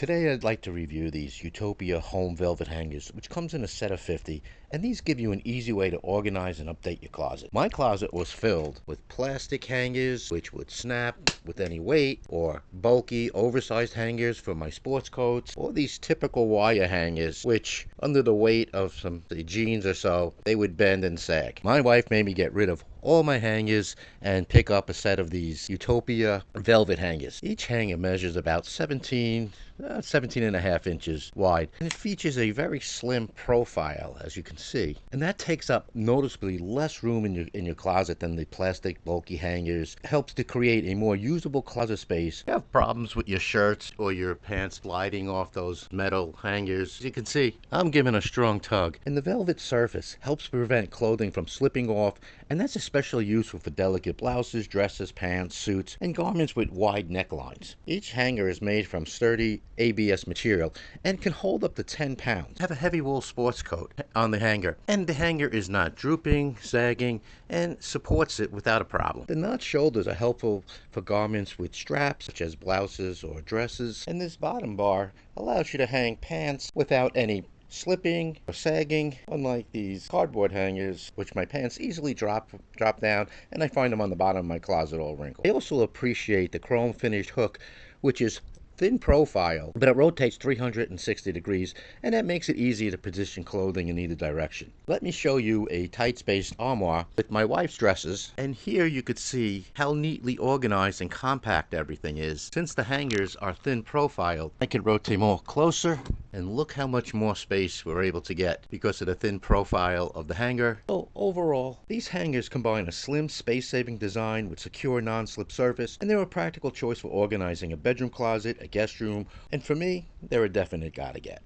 Today I'd like to review these Utopia Home velvet hangers, which comes in a set of 50, and these give you an easy way to organize and update your closet. My closet was filled with plastic hangers which would snap with any weight, or bulky, oversized hangers for my sports coats, or these typical wire hangers which, under the weight of some say, jeans or so, they would bend and sag. My wife made me get rid of all my hangers and pick up a set of these Utopia velvet hangers. Each hanger measures about 17 and a half inches wide, and it features a very slim profile, as you can see, and that takes up noticeably less room in your closet than the plastic bulky hangers. It helps to create a more usable closet space. If you have problems with your shirts or your pants sliding off those metal hangers, as you can see, I'm giving a strong tug, and the velvet surface helps prevent clothing from slipping off, and that's especially useful for delicate blouses, dresses, pants, suits, and garments with wide necklines. Each hanger is made from sturdy ABS material and can hold up to 10 pounds. Have a heavy wool sports coat on the hanger, and the hanger is not drooping, sagging, and supports it without a problem. The notch shoulders are helpful for garments with straps, such as blouses or dresses, and this bottom bar allows you to hang pants without any slipping or sagging, unlike these cardboard hangers which my pants easily drop down, and I find them on the bottom of my closet all wrinkled. I also appreciate the chrome finished hook, which is thin profile, but it rotates 360 degrees, and that makes it easy to position clothing in either direction. Let me show you a tight spaced armoire with my wife's dresses, and here you could see how neatly organized and compact everything is. Since the hangers are thin profile, I can rotate more closer, and look how much more space we're able to get because of the thin profile of the hanger. So overall, these hangers combine a slim, space-saving design with secure non-slip surface, and they're a practical choice for organizing a bedroom closet, a guest room, and for me, they're a definite gotta get.